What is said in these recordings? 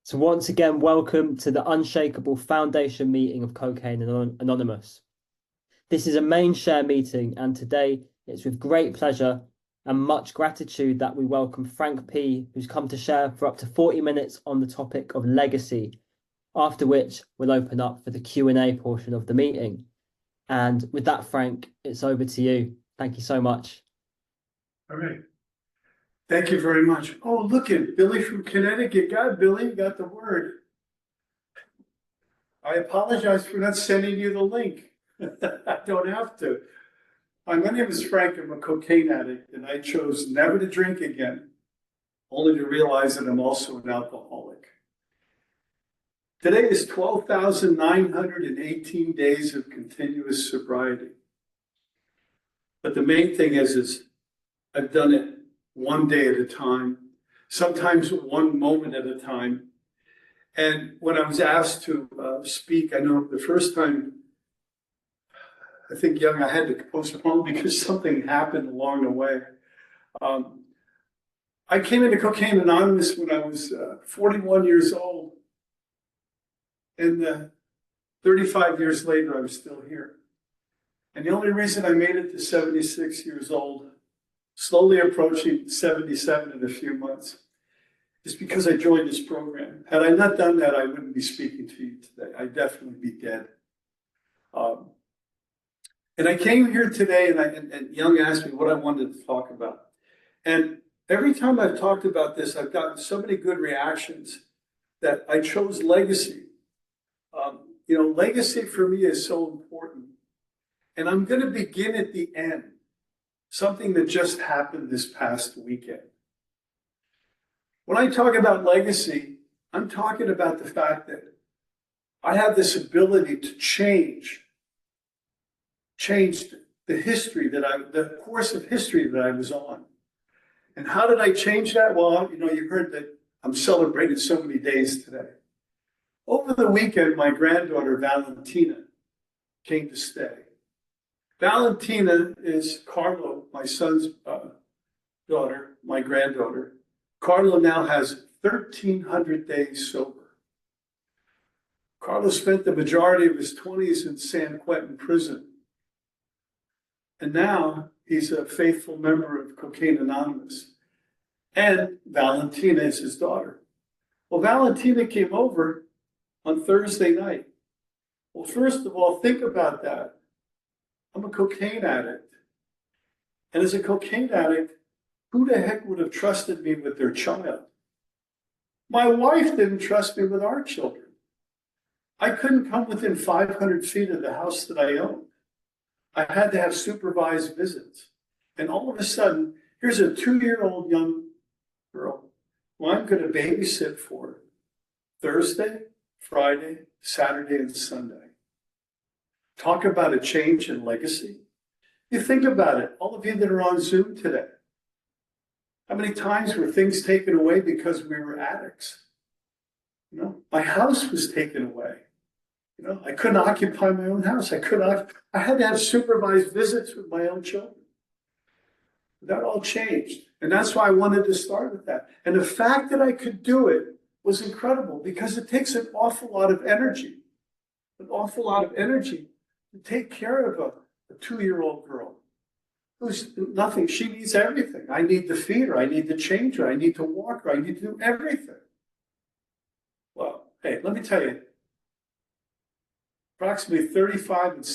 So once again, welcome to the Unshakable Foundation meeting of Cocaine Anonymous. This is a main share meeting, and today it's with great pleasure and much gratitude that we welcome Frank P, who's come to share for up to 40 minutes on the topic of legacy, after which we'll open up for the Q&A portion of the meeting. And with that, Frank, it's over to you. Thank you so much. All right. Thank you very much. Oh, look at Billy from Connecticut. Billy, you got the word. I apologize for not sending you the link. I don't have to. My name is Frank. I'm a cocaine addict, and I chose never to drink again, only to realize that I'm also an alcoholic. Today is 12,918 days of continuous sobriety. But the main thing is I've done it one day at a time, sometimes one moment at a time. And when I was asked to speak, I know the first time, I think young, I had to postpone because something happened along the way. I came into Cocaine Anonymous when I was 41 years old. And 35 years later, I'm still here. And the only reason I made it to 76 years old, slowly approaching 77 in a few months, is because I joined this program. Had I not done that, I wouldn't be speaking to you today. I'd definitely be dead. And I came here today, and Young asked me what I wanted to talk about. And every time I've talked about this, I've gotten so many good reactions that I chose legacy. Legacy for me is so important. And I'm going to begin at the end. Something that just happened this past weekend. When I talk about legacy, I'm talking about the fact that I have this ability to change the history the course of history that I was on. And how did I change that? Well, you heard that I'm celebrating so many days today. Over the weekend, my granddaughter, Valentina, came to stay. Valentina is Carlo, my son's daughter, my granddaughter. Carlo now has 1,300 days sober. Carlo spent the majority of his 20s in San Quentin prison. And now he's a faithful member of Cocaine Anonymous. And Valentina is his daughter. Well, Valentina came over on Thursday night. Well, first of all, think about that. I'm a cocaine addict. And as a cocaine addict, who the heck would have trusted me with their child? My wife didn't trust me with our children. I couldn't come within 500 feet of the house that I owned. I had to have supervised visits. And all of a sudden, here's a 2-year-old young girl who I'm going to babysit for Thursday, Friday, Saturday, and Sunday. Talk about a change in legacy. You think about it, all of you that are on Zoom today. How many times were things taken away because we were addicts? My house was taken away. I couldn't occupy my own house. I had to have supervised visits with my own children. That all changed. And that's why I wanted to start with that. And the fact that I could do it was incredible because it takes an awful lot of energy. To take care of a 2-year-old girl who's nothing. She needs everything. I need to feed her. I need to change her. I need to walk her. I need to do everything. Well, hey, let me tell you, approximately 35 and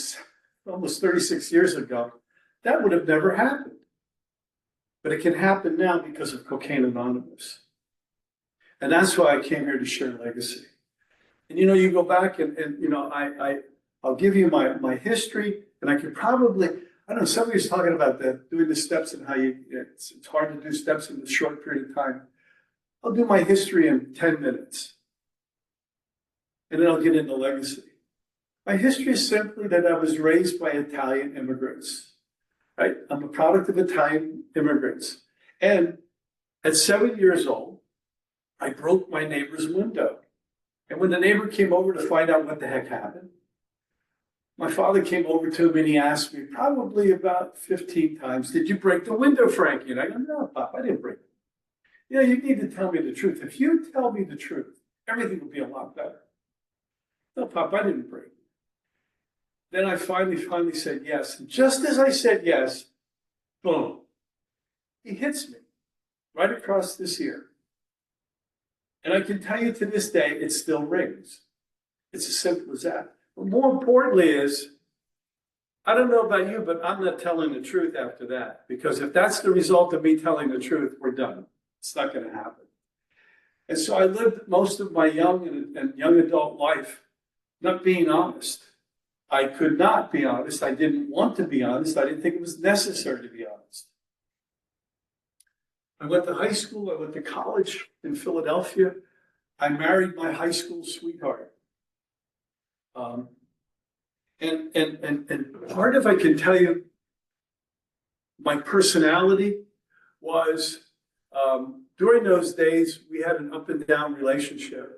almost 36 years ago, that would have never happened. But it can happen now because of Cocaine Anonymous. And that's why I came here to share legacy. And you go back and I'll give you my history, and I could probably, I don't know, somebody's talking about doing the steps and how it's hard to do steps in a short period of time. I'll do my history in 10 minutes, and then I'll get into legacy. My history is simply that I was raised by Italian immigrants, right? I'm a product of Italian immigrants. And at 7 years old, I broke my neighbor's window. And when the neighbor came over to find out what the heck happened, my father came over to him and he asked me probably about 15 times, "Did you break the window, Frankie?" And I go, "No, Pop, I didn't break it." You need to tell me the truth. If you tell me the truth, everything would be a lot better. No, Pop, I didn't break. Then I finally said yes. And just as I said yes, boom, he hits me right across this ear. And I can tell you to this day, it still rings. It's as simple as that. But more importantly is, I don't know about you, but I'm not telling the truth after that. Because if that's the result of me telling the truth, we're done. It's not going to happen. And so I lived most of my young and young adult life not being honest. I could not be honest. I didn't want to be honest. I didn't think it was necessary to be honest. I went to high school. I went to college in Philadelphia. I married my high school sweetheart. And part of, I can tell you, my personality was, during those days, we had an up and down relationship.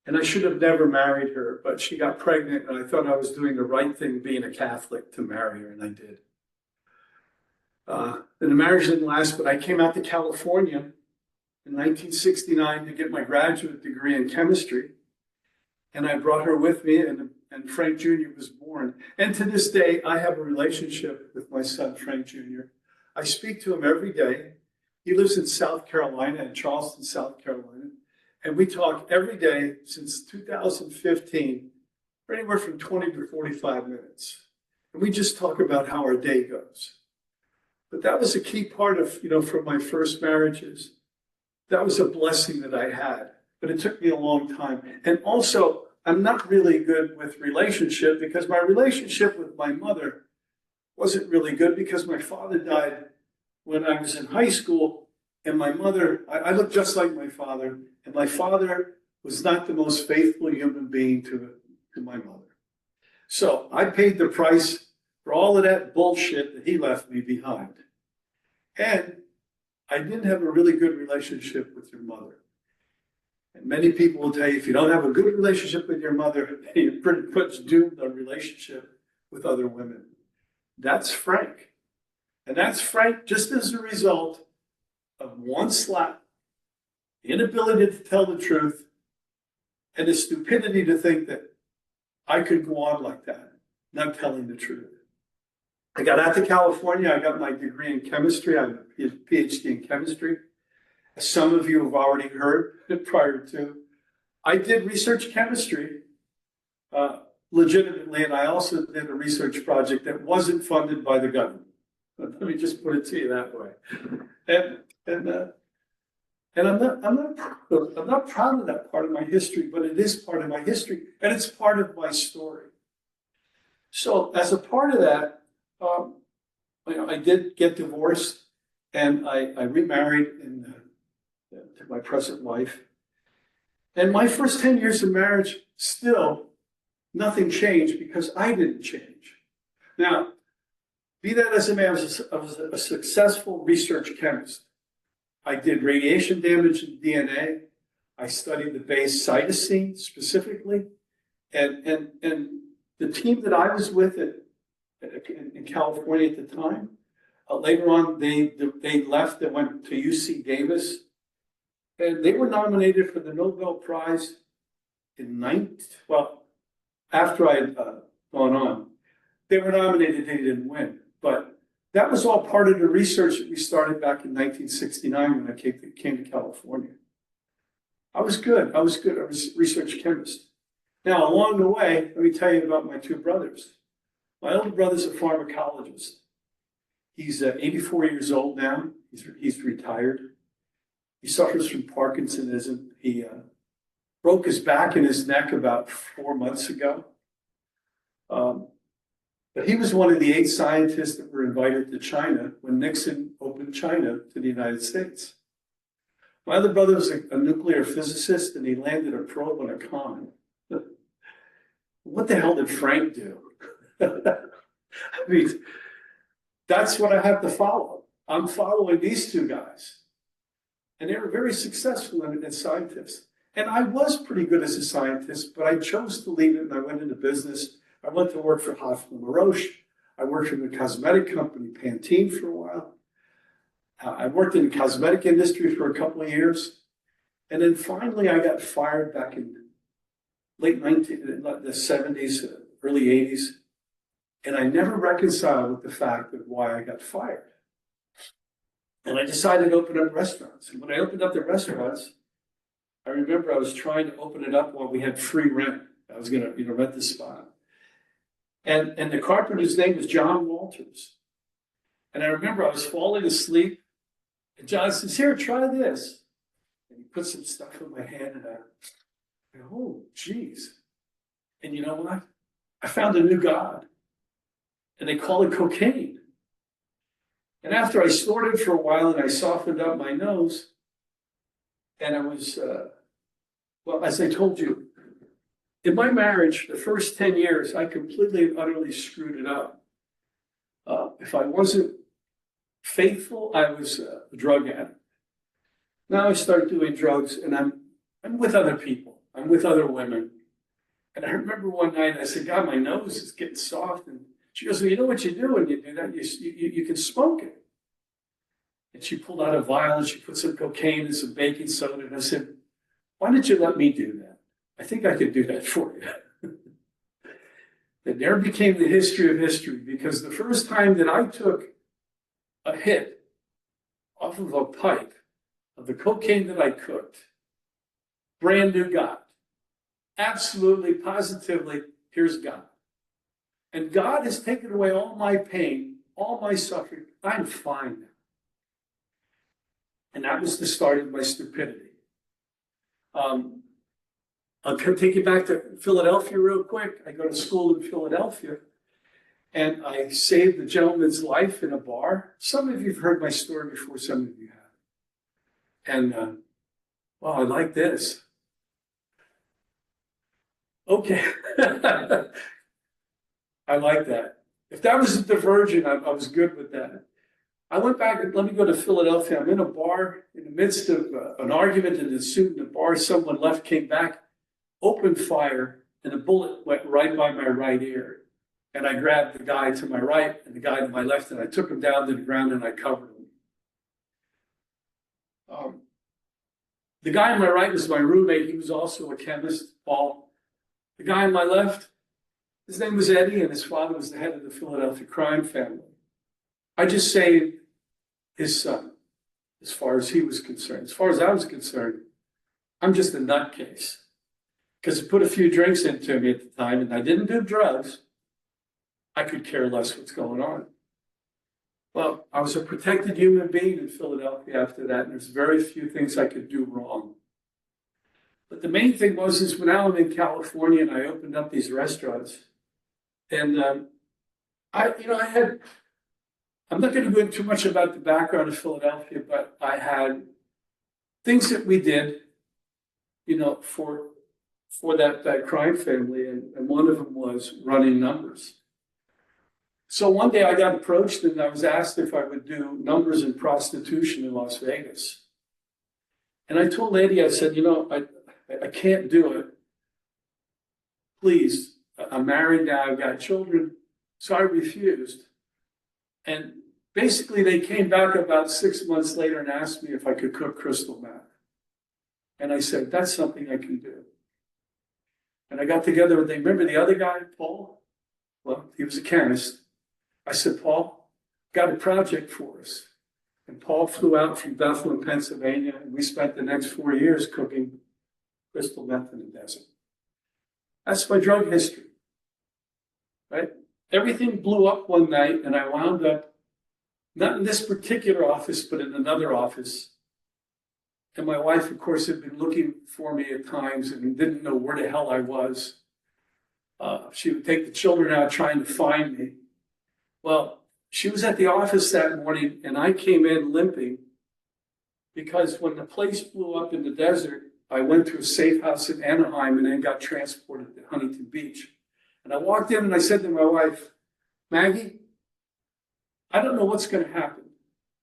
And I should have never married her, but she got pregnant and I thought I was doing the right thing being a Catholic to marry her, and I did. And the marriage didn't last, but I came out to California in 1969 to get my graduate degree in chemistry. And I brought her with me, and Frank Jr. was born. And to this day, I have a relationship with my son, Frank Jr. I speak to him every day. He lives in South Carolina, in Charleston, South Carolina. And we talk every day since 2015 for anywhere from 20 to 45 minutes. And we just talk about how our day goes. But that was a key part of, from my first marriages. That was a blessing that I had, but it took me a long time. And also, I'm not really good with relationship because my relationship with my mother wasn't really good because my father died when I was in high school. And my mother, I looked just like my father, and my father was not the most faithful human being to my mother. So I paid the price for all of that bullshit that he left me behind. And I didn't have a really good relationship with your mother. And many people will tell you, if you don't have a good relationship with your mother, you're pretty much doomed on relationship with other women. That's Frank. And that's Frank just as a result of one slap, the inability to tell the truth, and the stupidity to think that I could go on like that, not telling the truth. I got out to California. I got my degree in chemistry. I have a PhD in chemistry. As some of you have already heard prior to, I did research chemistry legitimately, and I also did a research project that wasn't funded by the government. Let me just put it to you that way. And I'm not proud of that part of my history, but it is part of my history, and it's part of my story. So as a part of that, I did get divorced, and I remarried to my present wife. And my first 10 years of marriage, still nothing changed because I didn't change. Now, be that as it may, I was a successful research chemist. I did radiation damage in DNA. I studied the base cytosine specifically. And the team that I was with in California at the time, later on, they left and went to UC Davis. And they were nominated for the Nobel Prize after I had gone on. They were nominated, they didn't win. But that was all part of the research that we started back in 1969 when I came to California. I was good. I was a research chemist. Now, along the way, let me tell you about my two brothers. My older brother's a pharmacologist. He's 84 years old now. He's retired. He suffers from Parkinsonism. He broke his back and his neck about 4 months ago. But he was one of the 8 scientists that were invited to China when Nixon opened China to the United States. My other brother was a nuclear physicist, and he landed a probe on a comet. What the hell did Frank do? I mean, that's what I have to follow. I'm following these two guys. And they were very successful as scientists. And I was pretty good as a scientist, but I chose to leave it and I went into business. I went to work for Hoffman LaRoche. I worked in the cosmetic company Pantene for a while. I worked in the cosmetic industry for a couple of years. And then finally I got fired back in the 70s, early 80s. And I never reconciled with the fact of why I got fired. And I decided to open up restaurants. And when I opened up the restaurants, I remember I was trying to open it up while we had free rent. I was going to, rent the spot. And the carpenter's name was John Walters. And I remember I was falling asleep. And John says, "Here, try this." And he put some stuff in my hand, and oh, geez. And you know what? I found a new God. And they call it cocaine. And after I snorted for a while and I softened up my nose, and I was, well, as I told you, in my marriage, the first 10 years, I completely and utterly screwed it up. If I wasn't faithful, I was a drug addict. Now I start doing drugs, and I'm with other people. I'm with other women. And I remember one night I said, "God, my nose is getting soft." And she goes, "Well, you know what you do when you do that? You can smoke it." And she pulled out a vial and she put some cocaine and some baking soda. And I said, "Why didn't you let me do that? I think I could do that for you." And there became the history of history, because the first time that I took a hit off of a pipe of the cocaine that I cooked, brand new God. Absolutely, positively, here's God. And God has taken away all my pain, all my suffering. I'm fine now. And that was the start of my stupidity. I'll take you back to Philadelphia real quick. I go to school in Philadelphia, and I saved the gentleman's life in a bar. Some of you have heard my story before, some of you have. And, well, I like this. Okay. I like that. If that was a diversion, I was good with that. I went back, and let me go to Philadelphia. I'm in a bar in the midst of an argument that ensued in the bar. Someone left, came back, opened fire, and a bullet went right by my right ear. And I grabbed the guy to my right and the guy to my left, and I took him down to the ground and I covered him. The guy on my right was my roommate. He was also a chemist, Paul. The guy on my left, his name was Eddie, and his father was the head of the Philadelphia crime family. I just saved his son, as far as he was concerned. As far as I was concerned, I'm just a nutcase. Because I put a few drinks into me at the time, and I didn't do drugs. I could care less what's going on. Well, I was a protected human being in Philadelphia after that, and there's very few things I could do wrong. But the main thing is when now I'm in California and I opened up these restaurants, and I'm not going to go into too much about the background of Philadelphia, but I had things that we did, for that crime family, and one of them was running numbers. So one day I got approached and I was asked if I would do numbers in prostitution in Las Vegas. And I told Eddie, I said, I can't do it. Please, I'm married now, I've got children. So I refused. And basically they came back about 6 months later and asked me if I could cook crystal meth. And I said, that's something I can do. And I got together with, remember the other guy, Paul? Well, he was a chemist. I said, Paul, got a project for us. And Paul flew out from Bethlehem, Pennsylvania, and we spent the next 4 years cooking crystal meth in the desert. That's my drug history, right? Everything blew up one night, and I wound up, not in this particular office, but in another office. And my wife, of course, had been looking for me at times and didn't know where the hell I was. She would take the children out trying to find me. Well, she was at the office that morning, and I came in limping because when the place blew up in the desert, I went to a safe house in Anaheim and then got transported to Huntington Beach. And I walked in and I said to my wife, Maggie, I don't know what's going to happen,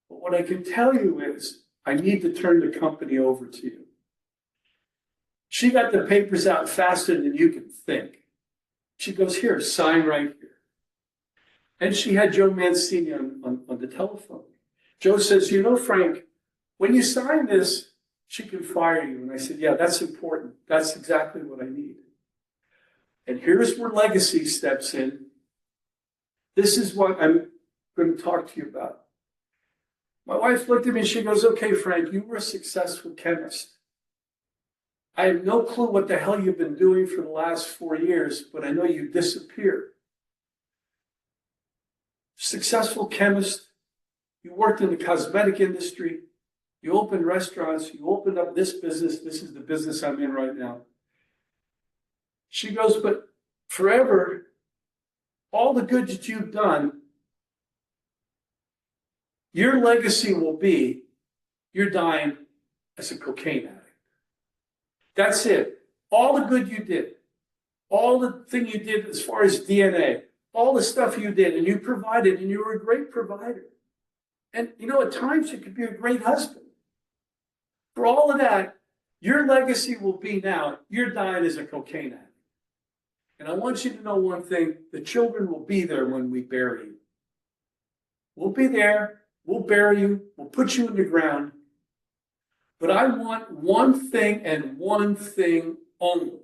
but what I can tell you is I need to turn the company over to you. She got the papers out faster than you can think. She goes, here, sign right here. And she had Joe Mancini on the telephone. Joe says, Frank, when you sign this, she can fire you. And I said, yeah, that's important. That's exactly what I need. And here's where legacy steps in. This is what I'm going to talk to you about. My wife looked at me and she goes, okay, Frank, you were a successful chemist. I have no clue what the hell you've been doing for the last 4 years, but I know you disappeared. Successful chemist, you worked in the cosmetic industry, you opened restaurants, you opened up this business. This is the business I'm in right now. She goes, but forever, all the good that you've done, your legacy will be you're dying as a cocaine addict. That's it. All the good you did, all the thing you did as far as DNA, all the stuff you did, and you provided, and you were a great provider. And you know, at times you could be a great husband. For all of that, your legacy will be now, you're dying as a cocaine addict. And I want you to know one thing, the children will be there when we bury you. We'll be there, we'll bury you, we'll put you in the ground. But I want one thing and one thing only.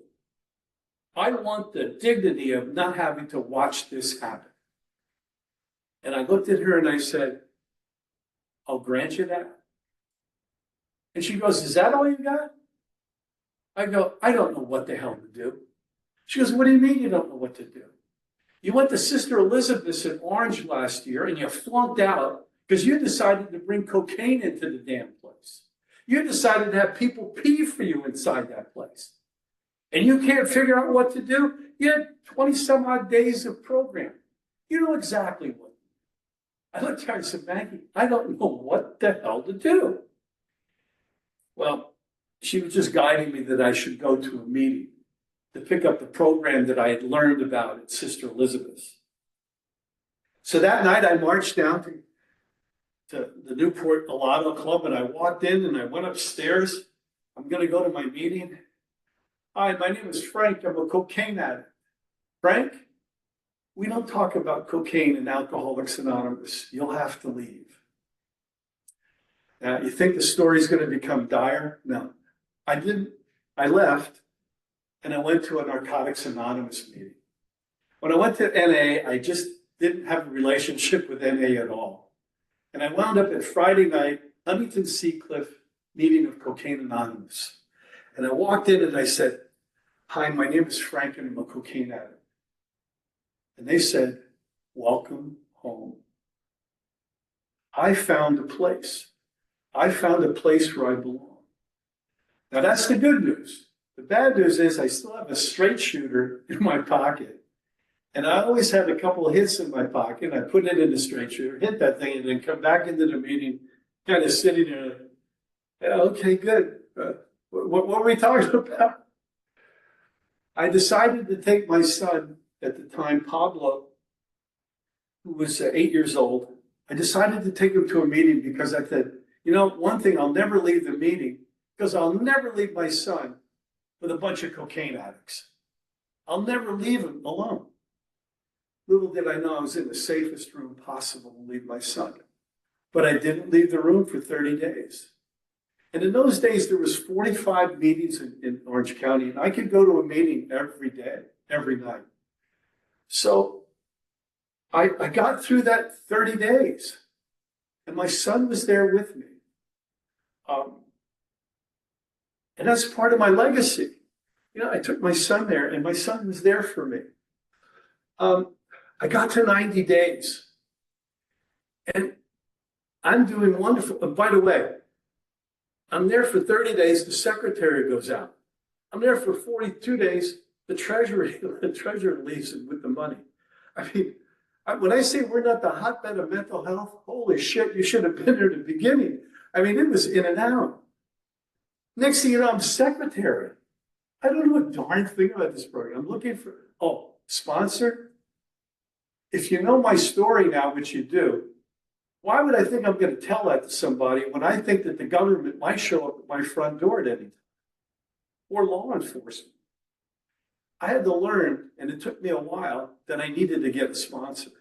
I want the dignity of not having to watch this happen. And I looked at her and I said, I'll grant you that. And she goes, is that all you got? I go, I don't know what the hell to do. She goes, what do you mean you don't know what to do? You went to Sister Elizabeth's in Orange last year and you flunked out because you decided to bring cocaine into the damn place. You decided to have people pee for you inside that place. And you can't figure out what to do? You had 20 some odd days of program. You know exactly what. I looked at her and said, Maggie, I don't know what the hell to do. Well, she was just guiding me that I should go to a meeting to pick up the program that I had learned about at Sister Elizabeth's. So that night I marched down to the Newport Alado Club and I walked in and I went upstairs. I'm going to go to my meeting. Hi, my name is Frank. I'm a cocaine addict. Frank, we don't talk about cocaine in Alcoholics Anonymous. You'll have to leave. Now, you think the story's going to become dire? No, I didn't. I left and I went to a Narcotics Anonymous meeting. When I went to NA, I just didn't have a relationship with NA at all. And I wound up at Friday night, Huntington Seacliff meeting of Cocaine Anonymous. And I walked in and I said, hi, my name is Frank and I'm a cocaine addict. And they said, welcome home. I found a place. I found a place where I belong. Now that's the good news. The bad news is I still have a straight shooter in my pocket. And I always had a couple of hits in my pocket. I put it in the straight shooter, hit that thing, and then come back into the meeting, kind of sitting there. Yeah, okay, good. What were we talking about? I decided to take my son at the time, Pablo, who was 8 years old. I decided to take him to a meeting because I said, you know, one thing, I'll never leave the meeting because I'll never leave my son with a bunch of cocaine addicts. I'll never leave him alone. Little did I know I was in the safest room possible to leave my son. But I didn't leave the room for 30 days. And in those days, there was 45 meetings in Orange County, and I could go to a meeting every day, every night. So I got through that 30 days, and my son was there with me. And that's part of my legacy. You know, I took my son there, and my son was there for me. I got to 90 days, and I'm doing wonderful. And by the way, I'm there for 30 days, the secretary goes out. I'm there for 42 days, the treasurer leaves with the money. I mean, when I say we're not the hotbed of mental health, holy shit, you should have been there at the beginning. I mean, it was in and out. Next thing you know, I'm secretary. I don't know a darn thing about this program. I'm looking for, sponsor? If you know my story now, which you do, why would I think I'm going to tell that to somebody when I think that the government might show up at my front door at any time? Or law enforcement. I had to learn, and it took me a while, that I needed to get a sponsor.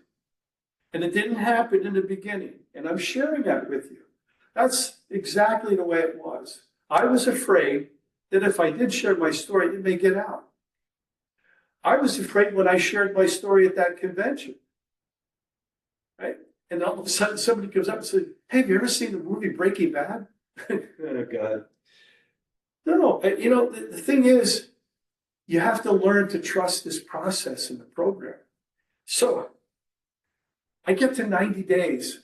And it didn't happen in the beginning. And I'm sharing that with you. That's exactly the way it was. I was afraid that if I did share my story, it may get out. I was afraid when I shared my story at that convention, right? And all of a sudden somebody comes up and says, hey, have you ever seen the movie Breaking Bad? Oh, God. No, the thing is, you have to learn to trust this process in the program. So I get to 90 days.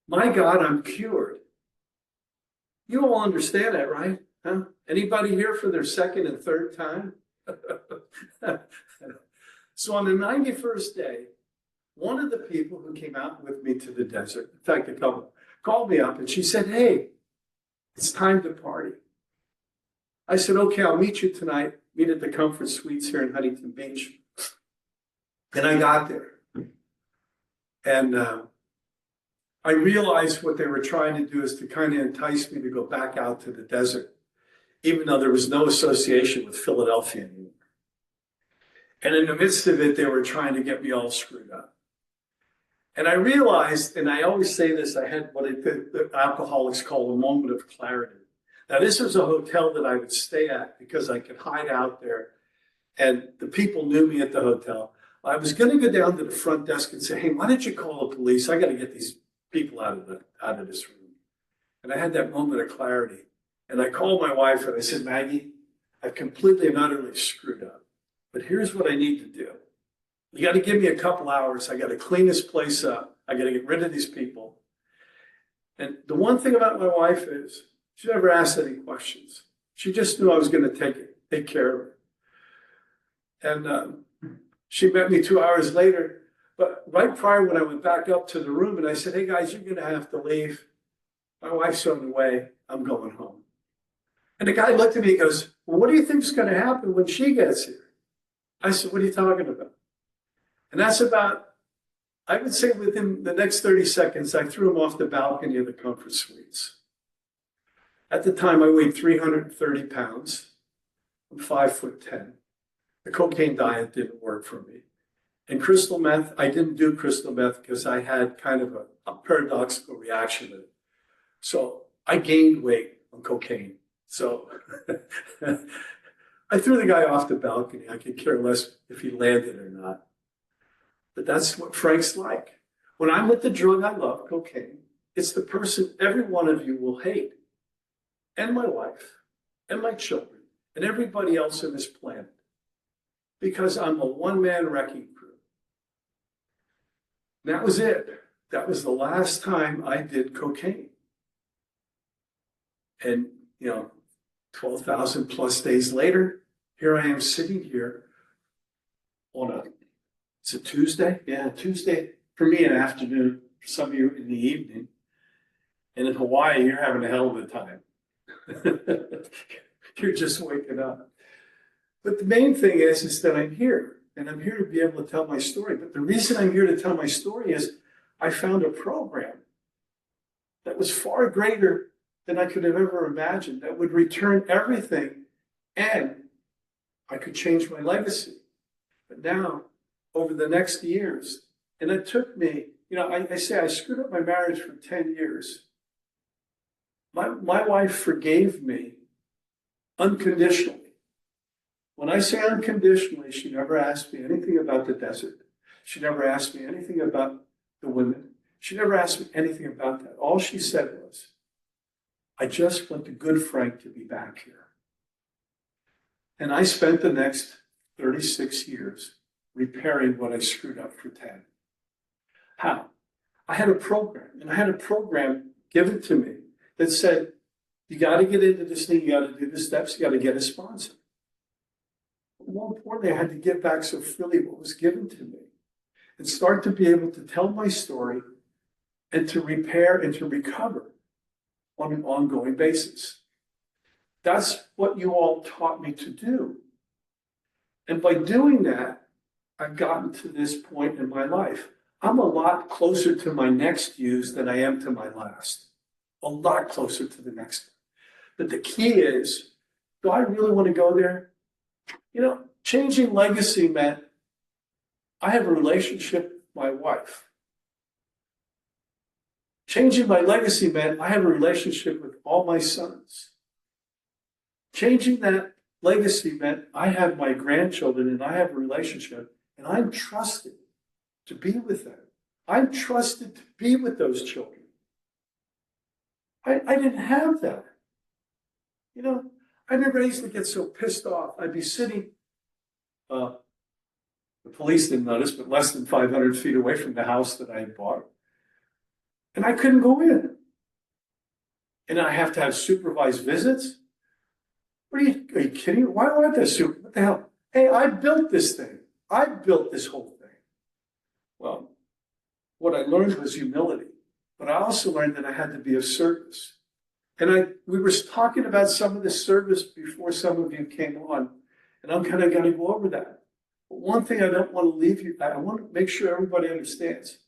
My God, I'm cured. You all understand that, right? Huh? Anybody here for their second and third time? So on the 91st day, one of the people who came out with me to the desert, in fact, a couple, called me up and she said, hey, it's time to party. I said, okay, I'll meet you tonight. Meet at the Comfort Suites here in Huntington Beach. And I got there. And I realized what they were trying to do is to kind of entice me to go back out to the desert, even though there was no association with Philadelphia anymore. And in the midst of it, they were trying to get me all screwed up. And I realized, and I always say this, I had what the alcoholics call a moment of clarity. Now, this was a hotel that I would stay at because I could hide out there, and the people knew me at the hotel. I was going to go down to the front desk and say, hey, why don't you call the police? I got to get these people out of this room. And I had that moment of clarity. And I called my wife and I said, Maggie, I've completely and utterly screwed up. But here's what I need to do. You got to give me a couple hours. I got to clean this place up. I got to get rid of these people. And the one thing about my wife is she never asked any questions. She just knew I was going to take care of her. And she met me 2 hours later. But right prior, when I went back up to the room and I said, hey guys, you're going to have to leave. My wife's on the way. I'm going home. And the guy looked at me and goes, well, what do you think is going to happen when she gets here? I said, what are you talking about? And that's about, I would say within the next 30 seconds, I threw him off the balcony of the Comfort Suites. At the time, I weighed 330 pounds. I'm 5'10". The cocaine diet didn't work for me. And crystal meth, I didn't do crystal meth because I had kind of a paradoxical reaction to it. So I gained weight on cocaine. So I threw the guy off the balcony. I could care less if he landed or not. But that's what Frank's like. When I'm with the drug I love, cocaine, it's the person every one of you will hate. And my wife, and my children, and everybody else on this planet. Because I'm a one-man wrecking crew. That was it. That was the last time I did cocaine. And, 12,000 plus days later, here I am sitting here on it's a Tuesday? Yeah, Tuesday. For me, an afternoon. For some of you, in the evening. And in Hawaii, you're having a hell of a time. You're just waking up. But the main thing is that I'm here. And I'm here to be able to tell my story. But the reason I'm here to tell my story is I found a program that was far greater than I could have ever imagined, that would return everything, and I could change my legacy. But now, over the next years, and it took me, I say I screwed up my marriage for 10 years. My wife forgave me unconditionally. When I say unconditionally, she never asked me anything about the desert. She never asked me anything about the women. She never asked me anything about that. All she said was, I just want the good Frank to be back here. And I spent the next 36 years repairing what I screwed up for 10. How? I had a program, and I had a program given to me that said, you got to get into this thing, you got to do the steps, you got to get a sponsor. More importantly, I had to give back so freely what was given to me and start to be able to tell my story and to repair and to recover on an ongoing basis. That's what you all taught me to do. And by doing that, I've gotten to this point in my life. I'm a lot closer to my next use than I am to my last. A lot closer to the next one. But the key is, do I really want to go there? Changing legacy meant I have a relationship with my wife. Changing my legacy meant I have a relationship with all my sons. Changing that legacy meant I have my grandchildren and I have a relationship, and I'm trusted to be with them. I'm trusted to be with those children. I didn't have that. You know, I remember I used to get so pissed off. I'd be sitting, the police didn't notice, but less than 500 feet away from the house that I had bought. And I couldn't go in. And I have to have supervised visits. Are you kidding me? Why do I have to have super? What the hell? Hey, I built this thing. I built this whole thing. Well, what I learned was humility, but I also learned that I had to be of service. And we were talking about some of this service before some of you came on, and I'm kind of going to go over that. But one thing I don't want to leave you, I want to make sure everybody understands.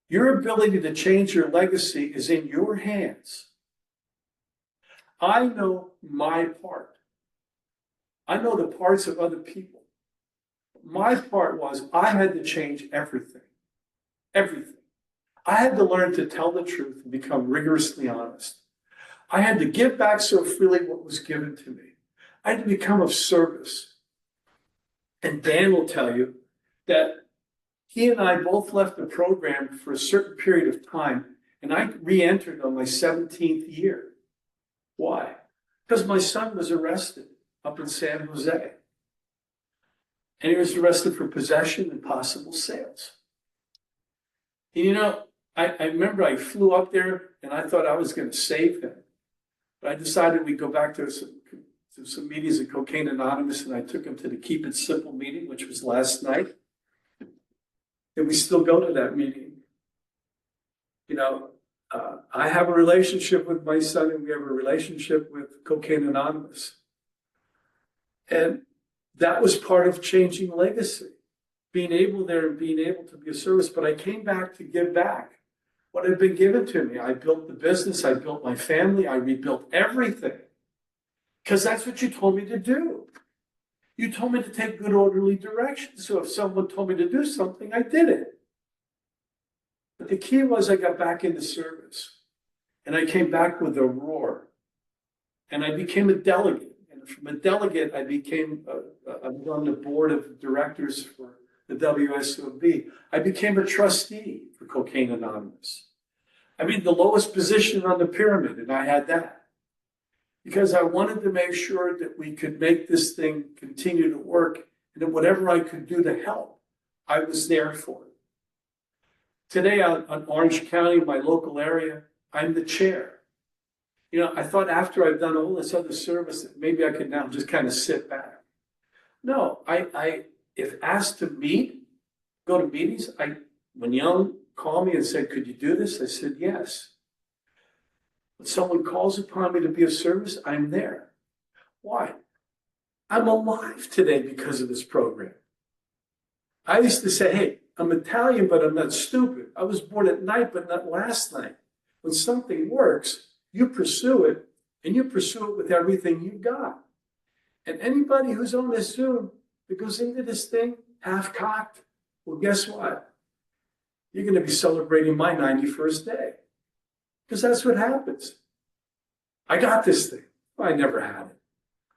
Your ability to change your legacy is in your hands. I know my part. I know the parts of other people. My part was I had to change everything. Everything. I had to learn to tell the truth and become rigorously honest. I had to give back so freely what was given to me. I had to become of service. And Dan will tell you that he and I both left the program for a certain period of time, and I re-entered on my 17th year. Why? Because my son was arrested up in San Jose. And he was arrested for possession and possible sales. And you know, I remember I flew up there and I thought I was going to save him. But I decided we'd go back to some meetings at Cocaine Anonymous, and I took him to the Keep It Simple meeting, which was last night. And we still go to that meeting. You know, I have a relationship with my son, and we have a relationship with Cocaine Anonymous. And that was part of changing legacy, being able there and being able to be of service. But I came back to give back what had been given to me. I built the business, I built my family, I rebuilt everything. Because that's what you told me to do. You told me to take good orderly direction. So if someone told me to do something, I did it. But the key was I got back into service. And I came back with a roar. And I became a delegate. And from a delegate, I became, I'm on the board of directors for the WSOB. I became a trustee for Cocaine Anonymous. I mean, the lowest position on the pyramid, and I had that. Because I wanted to make sure that we could make this thing continue to work, and that whatever I could do to help, I was there for it. Today on Orange County, my local area, I'm the chair. You know, I thought after I've done all this other service that maybe I could now just kind of sit back. No, if asked to go to meetings, when Young called me and said, could you do this? I said, yes. When someone calls upon me to be of service, I'm there. Why? I'm alive today because of this program. I used to say, hey, I'm Italian, but I'm not stupid. I was born at night, but not last night. When something works, you pursue it, and you pursue it with everything you've got. And anybody who's on this Zoom that goes into this thing half-cocked, well, guess what? You're going to be celebrating my 91st day. Because that's what happens. I got this thing. I never had it.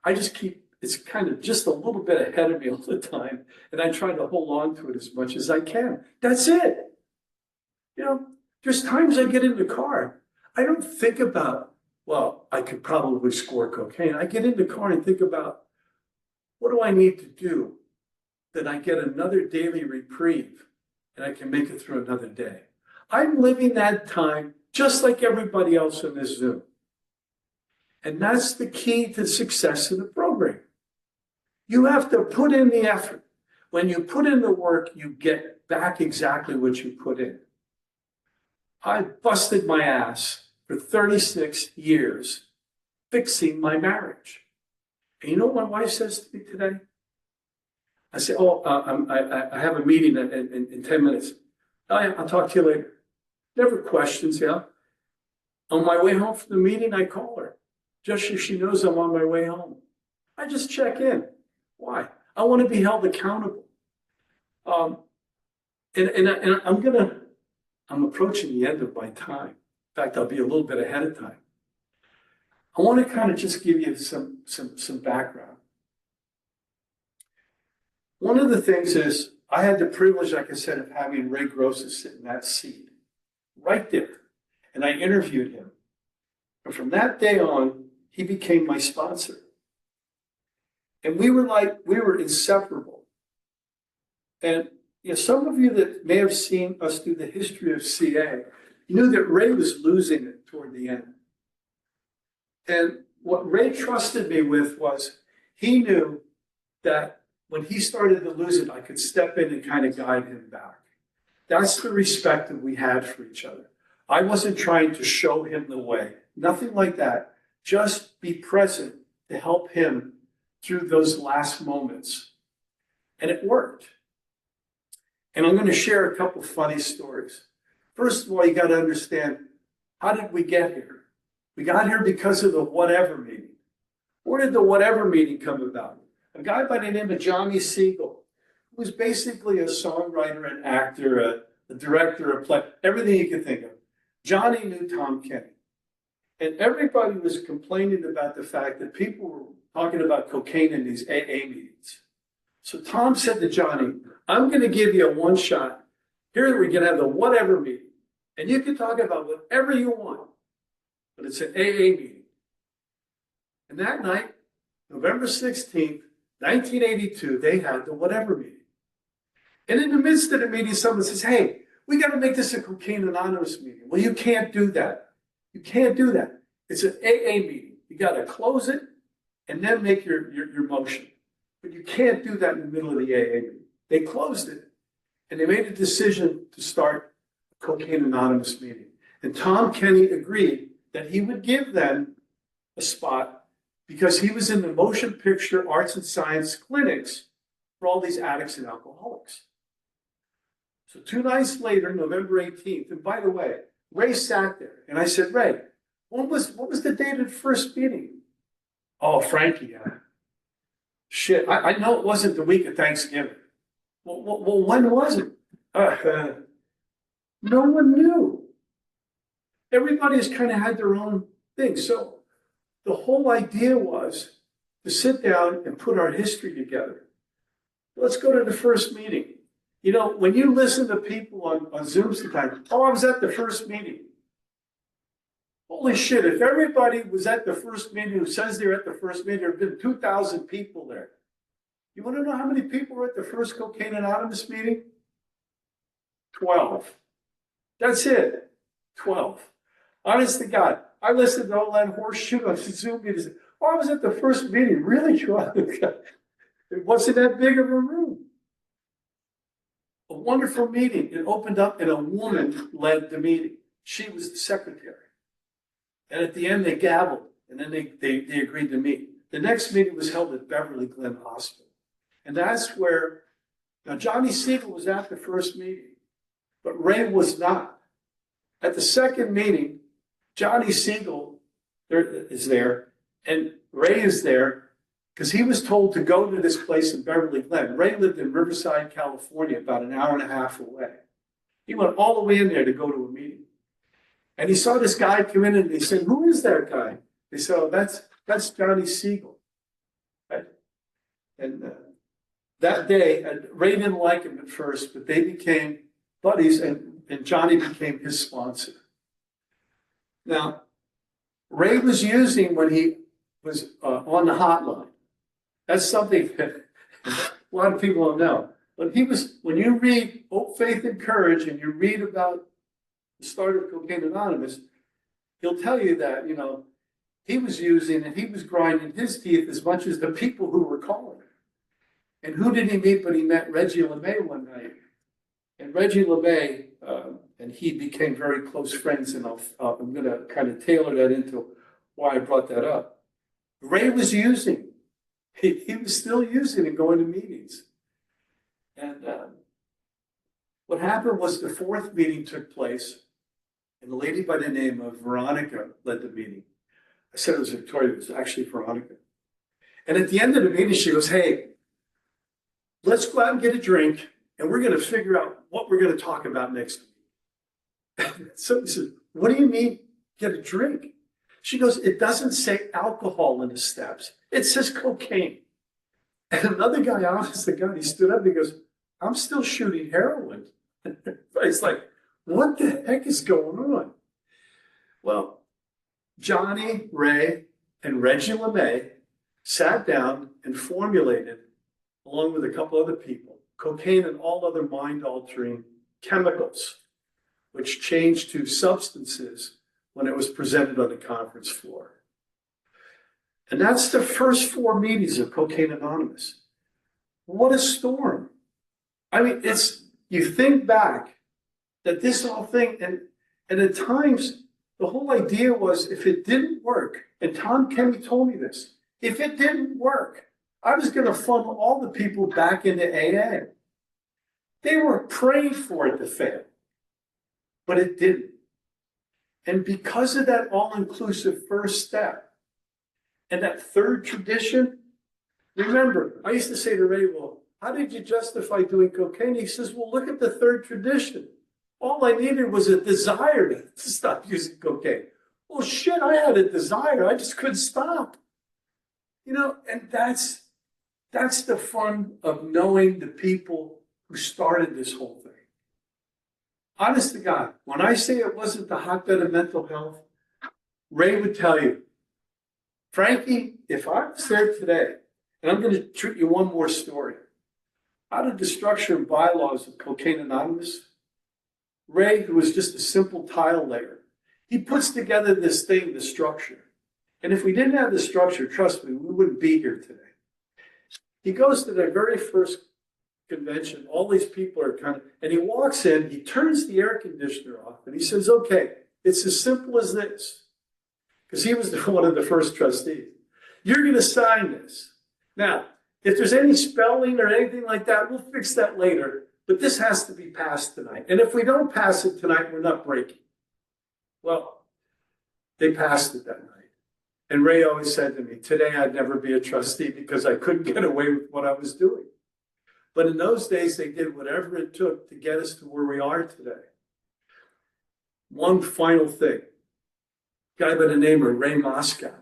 I just it's kind of just a little bit ahead of me all the time. And I try to hold on to it as much as I can. That's it. You know, there's times I get in the car. I don't think about, well, I could probably score cocaine. I get in the car and think about, what do I need to do that I get another daily reprieve and I can make it through another day? I'm living that time just like everybody else in this Zoom. And that's the key to success in the program. You have to put in the effort. When you put in the work, you get back exactly what you put in. I busted my ass for 36 years fixing my marriage. And you know what my wife says to me today? I say, I have a meeting in 10 minutes. Oh, yeah, I'll talk to you later. Never questions, yeah. On my way home from the meeting, I call her. Just so she knows I'm on my way home. I just check in. Why? I want to be held accountable. I'm approaching the end of my time. In fact, I'll be a little bit ahead of time. I want to kind of just give you some background. One of the things is I had the privilege, like I said, of having Ray Gross sit in that seat right there. And I interviewed him. And from that day on, he became my sponsor. And we were inseparable. And some of you that may have seen us through the history of CA knew that Ray was losing it toward the end. And what Ray trusted me with was he knew that when he started to lose it, I could step in and kind of guide him back. That's the respect that we had for each other. I wasn't trying to show him the way, nothing like that. Just be present to help him through those last moments. And it worked. And I'm going to share a couple funny stories. First of all, you got to understand, how did we get here? We got here because of the whatever meeting. Where did the whatever meeting come about? A guy by the name of Johnny Siegel, who was basically a songwriter, an actor, a director, a play, everything you could think of. Johnny knew Tom Kenny. And everybody was complaining about the fact that people were talking about cocaine in these AA meetings. So Tom said to Johnny, I'm going to give you a one shot. Here we're going to have the whatever meeting. And you can talk about whatever you want. But it's an AA meeting. And that night, November 16th, 1982, they had the whatever meeting. And in the midst of the meeting, someone says, hey, we got to make this a Cocaine Anonymous meeting. Well, you can't do that. You can't do that. It's an AA meeting. You got to close it and then make your motion. But you can't do that in the middle of the AA meeting. They closed it and they made a decision to start a Cocaine Anonymous meeting. And Tom Kenny agreed that he would give them a spot because he was in the motion picture arts and science clinics for all these addicts and alcoholics. So 2 nights later, November 18th, and by the way, Ray sat there and I said, Ray, what was the date of the first meeting? Oh, Frankie, shit, I know it wasn't the week of Thanksgiving. Well, when was it? No one knew. Everybody has kind of had their own thing. So the whole idea was to sit down and put our history together. Let's go to the first meeting. When you listen to people on Zoom sometimes, oh, I was at the first meeting. Holy shit, if everybody was at the first meeting who says they're at the first meeting, there have been 2,000 people there. You want to know how many people were at the first Cocaine Anonymous meeting? 12. That's it. 12. Honest to God, I listened to all that horseshit on Zoom meetings. Oh, I was at the first meeting. Really? It wasn't that big of a room. A wonderful meeting. It opened up and a woman led the meeting. She was the secretary. And at the end, they gavelled, and then they agreed to meet. The next meeting was held at Beverly Glen Hospital. And that's where, now Johnny Siegel was at the first meeting, but Ray was not. At the second meeting, Johnny Siegel is there, and Ray is there, because he was told to go to this place in Beverly Glen. Ray lived in Riverside, California, about an hour and a half away. He went all the way in there to go to a meeting. And he saw this guy come in and they said, who is that guy? They said, oh, that's Johnny Siegel. Right? And that day, Ray didn't like him at first, but they became buddies and Johnny became his sponsor. Now, Ray was using when he was on the hotline. That's something that a lot of people don't know. But when you read Hope, Faith, and Courage and you read about the start of Cocaine Anonymous, he'll tell you that, he was using and he was grinding his teeth as much as the people who were calling. And who did he meet? But he met Reggie LeMay one night. And Reggie LeMay and he became very close friends, and I'm going to kind of tailor that into why I brought that up. Ray was using. He was still using and going to meetings. And what happened was the fourth meeting took place, and a lady by the name of Veronica led the meeting. I said it was Victoria, it was actually Veronica. And at the end of the meeting, she goes, hey, let's go out and get a drink, and we're going to figure out what we're going to talk about next week. So he said, what do you mean, get a drink? She goes, it doesn't say alcohol in the steps. It says cocaine. And another guy, honest to God, he stood up and he goes, I'm still shooting heroin. It's like, what the heck is going on? Well, Johnny, Ray, and Reggie LeMay sat down and formulated, along with a couple other people, cocaine and all other mind-altering chemicals, which changed to substances when it was presented on the conference floor. And that's the first 4 meetings of Cocaine Anonymous. What a storm. I mean, you think back that this whole thing, and at times, the whole idea was if it didn't work, and Tom Kenny told me this, if it didn't work, I was going to funnel all the people back into AA. They were praying for it to fail, but it didn't. And because of that all-inclusive first step, and that third tradition, remember, I used to say to Ray, well, how did you justify doing cocaine? He says, well, look at the third tradition. All I needed was a desire to stop using cocaine. Well, shit, I had a desire. I just couldn't stop. And that's the fun of knowing the people who started this whole thing. Honest to God, when I say it wasn't the hotbed of mental health, Ray would tell you, Frankie, if I was there today, and I'm going to treat you one more story, out of the structure and bylaws of Cocaine Anonymous, Ray, who was just a simple tile layer, he puts together this thing, the structure. And if we didn't have the structure, trust me, we wouldn't be here today. He goes to their very first convention, all these people are and he walks in, he turns the air conditioner off, and he says, okay, it's as simple as this. Because he was one of the first trustees. You're going to sign this. Now, if there's any spelling or anything like that, we'll fix that later. But this has to be passed tonight. And if we don't pass it tonight, we're not breaking. Well, they passed it that night. And Ray always said to me, today I'd never be a trustee because I couldn't get away with what I was doing. But in those days, they did whatever it took to get us to where we are today. One final thing. Guy by the name of Ray Moscow.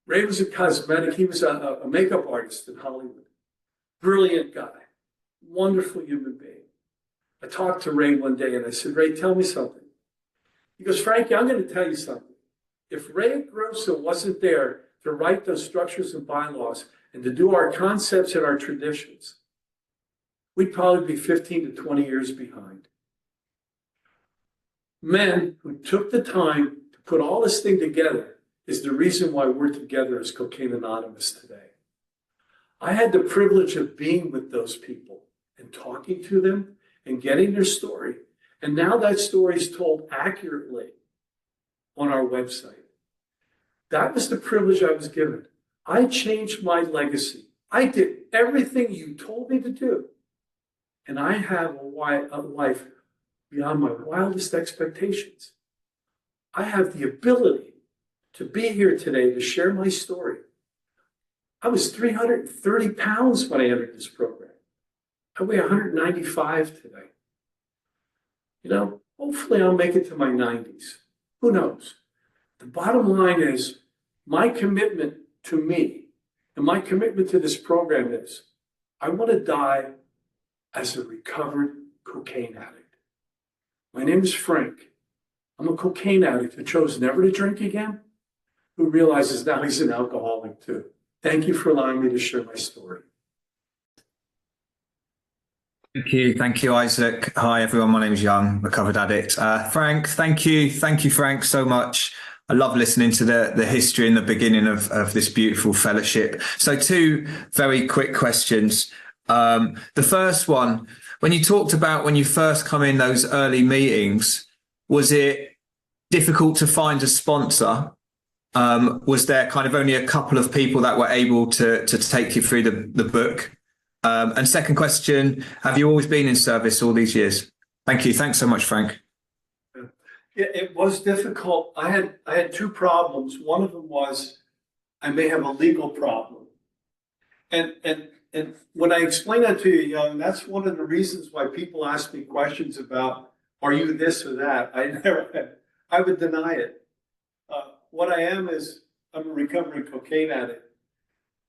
Ray was he was a makeup artist in Hollywood. Brilliant guy, wonderful human being. I talked to Ray one day and I said, Ray, tell me something. He goes, Frankie, I'm going to tell you something. If Ray Grosso wasn't there to write those structures and bylaws and to do our concepts and our traditions, we'd probably be 15 to 20 years behind. Men who took the time to put all this thing together is the reason why we're together as Cocaine Anonymous today. I had the privilege of being with those people and talking to them and getting their story. And now that story is told accurately on our website. That was the privilege I was given. I changed my legacy. I did everything you told me to do. And I have a life beyond my wildest expectations. I have the ability to be here today to share my story. I was 330 pounds when I entered this program. I weigh 195 today. Hopefully I'll make it to my 90s. Who knows? The bottom line is my commitment to me and my commitment to this program is I want to die as a recovered cocaine addict. My name is Frank. I'm a cocaine addict who chose never to drink again, who realizes now he's an alcoholic too. Thank you for allowing me to share my story. Thank you, Isaac. Hi, everyone. My name is Young, recovered addict. Frank, thank you, Frank, so much. I love listening to the history and the beginning of this beautiful fellowship. So 2 very quick questions. The first one, when you talked about when you first come in those early meetings, was it difficult to find a sponsor? Was there kind of only a couple of people that were able to take you through the book? And second question, have you always been in service all these years? Thank you. Thanks so much, Frank. It was difficult. I had 2 problems. One of them was I may have a legal problem. And when I explain that to you, Young, that's one of the reasons why people ask me questions about, are you this or that? I would deny it. What I am is I'm a recovering cocaine addict.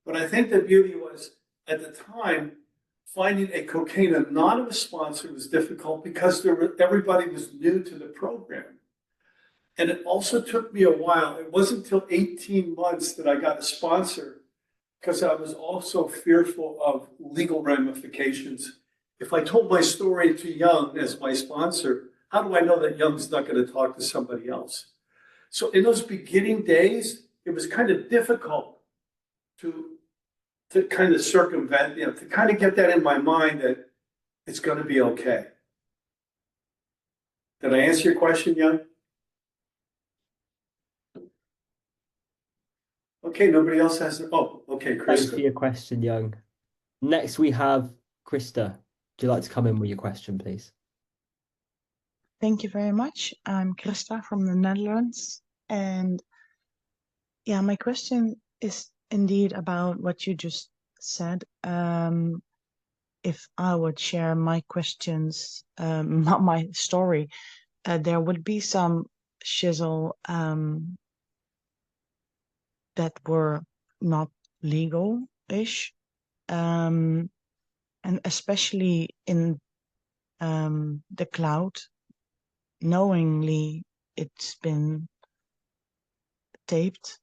But I think the beauty was at the time, finding a cocaine anonymous sponsor was difficult because everybody was new to the program. And it also took me a while. It wasn't until 18 months that I got a sponsor because I was also fearful of legal ramifications. If I told my story to Young as my sponsor, how do I know that Young's not going to talk to somebody else? So in those beginning days, it was kind of difficult to kind of circumvent, to kind of get that in my mind that it's going to be okay. Did I answer your question, Young? Okay, nobody else has their, oh, okay, Thanks for Krista. your question, Young. Next, we have Krista. Would you like to come in with your question, please? Thank you very much. I'm Krista from the Netherlands. And yeah, my question is indeed about what you just said. If I would share my questions, not my story, there would be some shizzle that were not legal-ish. And especially in the cloud, knowingly it's been taped.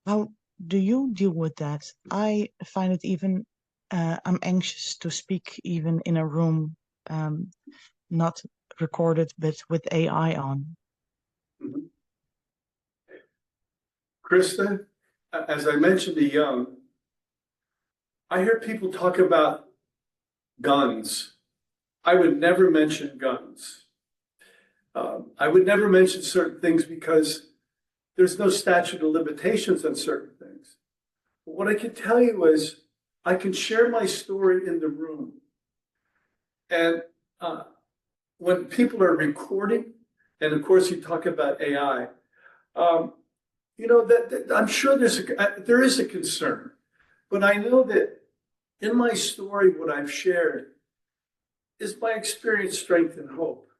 How do you deal with that? I find it even, I'm anxious to speak even in a room, not recorded, but with AI on. Mhm. Krista, as I mentioned to Young, I hear people talk about guns. I would never mention guns. I would never mention certain things because there's no statute of limitations on certain things. But what I can tell you is I can share my story in the room. And when people are recording, and of course you talk about AI, that I'm sure there is a concern, but I know that in my story, what I've shared is my experience, strength, and hope.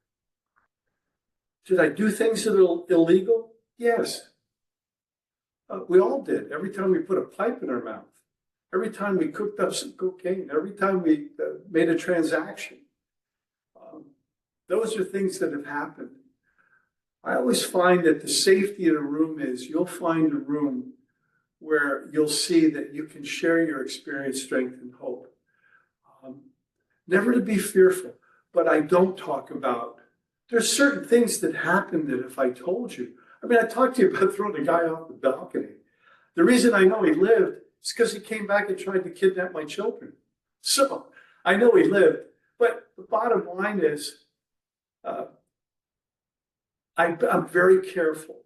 Did I do things that are illegal? Yes. We all did. Every time we put a pipe in our mouth, every time we cooked up some cocaine, every time we made a transaction. Those are things that have happened. I always find that the safety in a room is you'll find a room where you'll see that you can share your experience, strength, and hope. Never to be fearful, but I don't talk about. There's certain things that happen that if I told you, I mean, I talked to you about throwing a guy off the balcony. The reason I know he lived is because he came back and tried to kidnap my children. So I know he lived, but the bottom line is I'm very careful.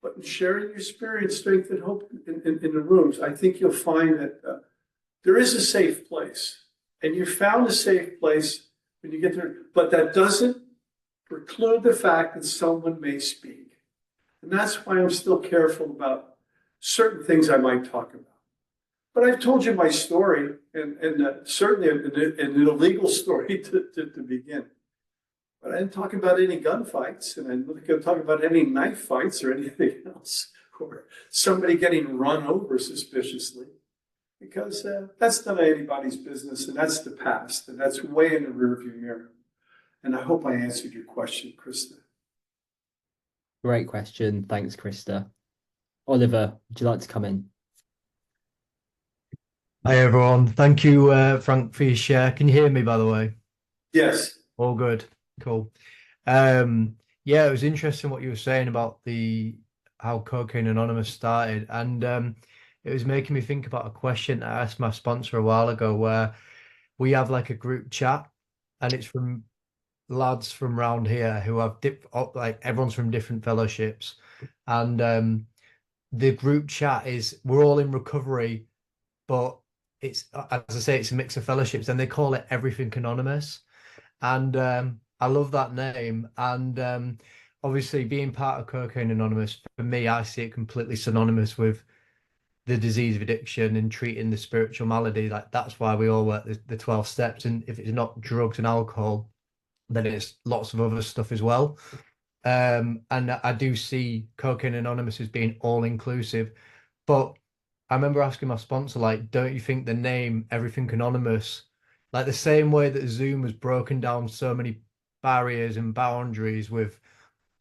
But in sharing your experience, strength, and hope in the rooms, I think you'll find that there is a safe place. And you found a safe place when you get there, but that doesn't preclude the fact that someone may speak. And that's why I'm still careful about certain things I might talk about. But I've told you my story, and certainly an illegal story to begin. But I didn't talk about any gunfights, and I didn't talk about any knife fights or anything else, or somebody getting run over suspiciously, because that's none of anybody's business, and that's the past, and that's way in the rearview mirror. And I hope I answered your question, Krista. Great question. Thanks, Krista. Oliver, would you like to come in? Hi everyone. Thank you, Frank, for your share. Can you hear me, by the way? Yes. All good. Cool. Yeah, it was interesting what you were saying about how Cocaine Anonymous started, and it was making me think about a question I asked my sponsor a while ago, where we have like a group chat, and it's from lads from round here who have like everyone's from different fellowships, and the group chat is we're all in recovery, but it's, as I say, it's a mix of fellowships, and they call it Everything Anonymous. And I love that name. And obviously, being part of Cocaine Anonymous, for me, I see it completely synonymous with the disease of addiction and treating the spiritual malady. Like, that's why we all work the 12 steps. And if it's not drugs and alcohol, then it's lots of other stuff as well. And I do see Cocaine Anonymous as being all inclusive. But I remember asking my sponsor, like, don't you think the name Everything Anonymous, like the same way that Zoom has broken down so many barriers and boundaries with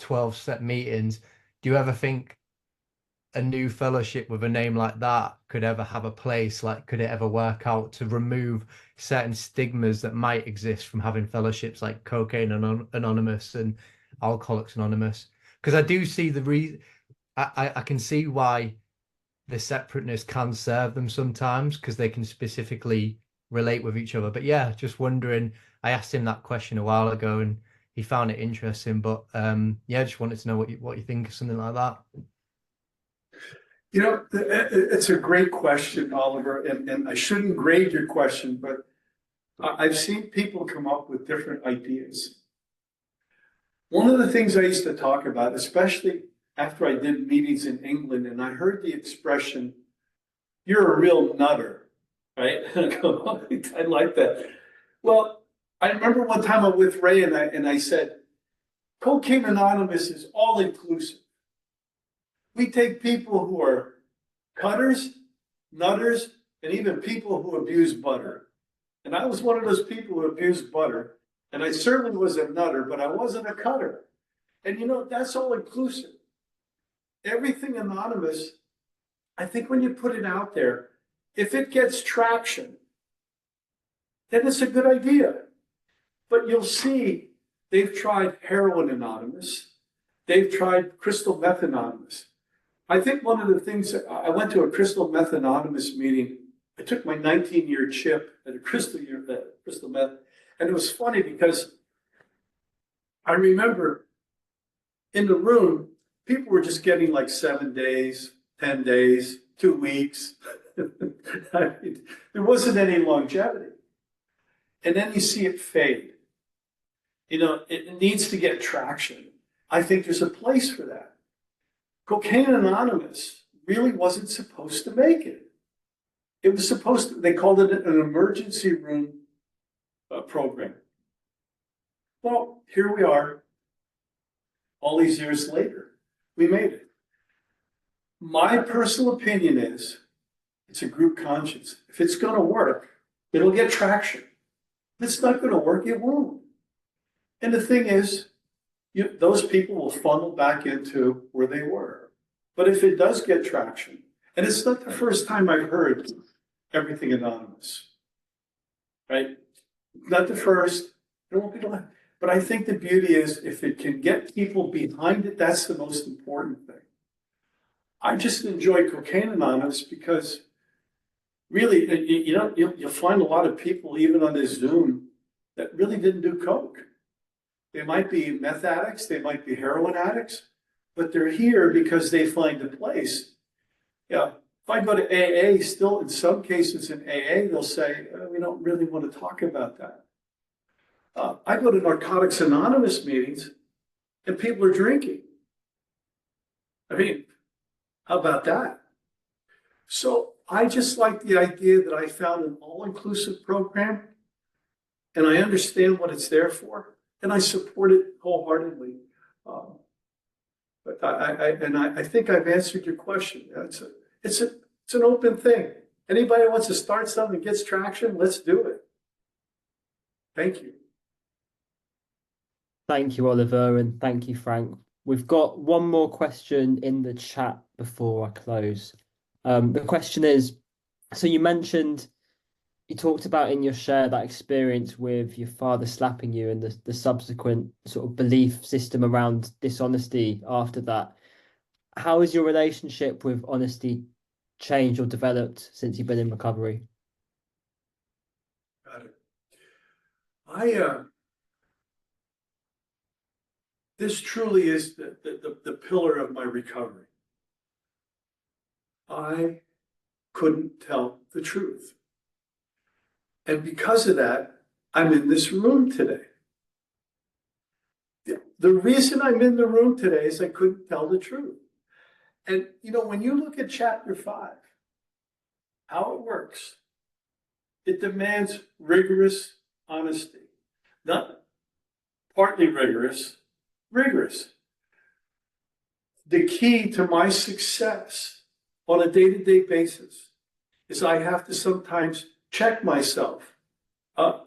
12-step meetings, do you ever think a new fellowship with a name like that could ever have a place? Like, could it ever work out to remove certain stigmas that might exist from having fellowships like Cocaine Anonymous and Alcoholics Anonymous? Because I do see the reason, I can see why the separateness can serve them sometimes because they can specifically relate with each other. But yeah, just wondering, I asked him that question a while ago and he found it interesting. But yeah, just wanted to know what you think of something like that. You know, it's a great question, Oliver, and I shouldn't grade your question, but I've seen people come up with different ideas. One of the things I used to talk about, especially after I did meetings in England, and I heard the expression, "You're a real nutter," right? I go, "Oh, I like that." Well, I remember one time I'm with Ray and I said, Cocaine Anonymous is all inclusive. We take people who are cutters, nutters, and even people who abuse butter. And I was one of those people who abused butter. And I certainly was a nutter, but I wasn't a cutter. And you know, that's all inclusive. Everything Anonymous, I think when you put it out there, if it gets traction, then it's a good idea. But you'll see they've tried Heroin Anonymous. They've tried Crystal Meth Anonymous. I think one of the things, I went to a Crystal Meth Anonymous meeting. I took my 19-year chip at a Crystal Meth. And it was funny because I remember in the room, people were just getting like 7 days, 10 days, 2 weeks. I mean, there wasn't any longevity. And then you see it fade. You know, it needs to get traction. I think there's a place for that. Cocaine Anonymous really wasn't supposed to make it. It was supposed to, they called it an emergency room program. Well, here we are, all these years later, we made it. My personal opinion is it's a group conscience. If it's going to work, it'll get traction. If it's not going to work, it won't. And the thing is, those people will funnel back into where they were. But if it does get traction, and it's not the first time I've heard Everything Anonymous, right? Not the first, there won't be the last. But I think the beauty is if it can get people behind it, that's the most important thing. I just enjoy Cocaine Anonymous because really, you know, you'll find a lot of people even on this Zoom that really didn't do coke. They might be meth addicts, they might be heroin addicts, but they're here because they find a place. Yeah, if I go to AA, still in some cases in AA, they'll say, we don't really want to talk about that. I go to Narcotics Anonymous meetings and people are drinking. I mean, how about that? So I just like the idea that I found an all-inclusive program and I understand what it's there for and I support it wholeheartedly. But I think I've answered your question. It's an open thing. Anybody who wants to start something and gets traction, let's do it. Thank you. Thank you, Oliver, and thank you, Frank. We've got one more question in the chat before I close. The question is, so you talked about in your share that experience with your father slapping you and the subsequent sort of belief system around dishonesty after that. How has your relationship with honesty changed or developed since you've been in recovery? Got it. This truly is the pillar of my recovery. I couldn't tell the truth. And because of that, I'm in this room today. The reason I'm in the room today is I couldn't tell the truth. And, you know, when you look at chapter 5, how it works, it demands rigorous honesty. Not partly rigorous, rigorous. the key to my success on a day-to-day basis is I have to sometimes check myself.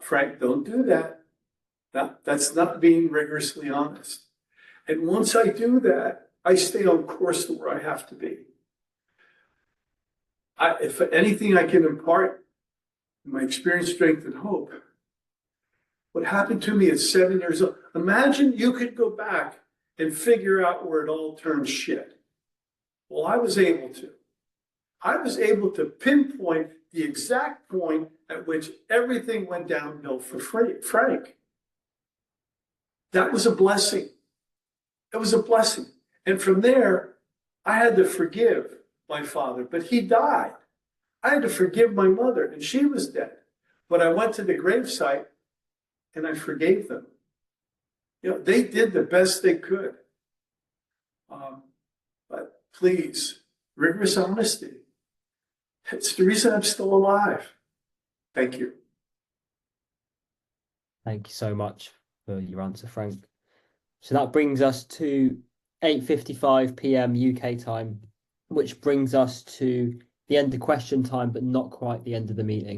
Frank, don't do that. That's not being rigorously honest. And once I do that, I stay on course to where I have to be. If anything I can impart, my experience, strength, and hope, what happened to me at 7 years old, imagine you could go back and figure out where it all turned shit. Well, I was able to. I was able to pinpoint the exact point at which everything went downhill for Frank. That was a blessing. It was a blessing. And from there, I had to forgive my father, but he died. I had to forgive my mother, and she was dead. But I went to the gravesite and I forgave them. You know, they did the best they could. But please, rigorous honesty. It's the reason I'm still alive. Thank you. Thank you so much for your answer, Frank. So that brings us to 8:55 p.m. UK time, which brings us to the end of question time, but not quite the end of the meeting.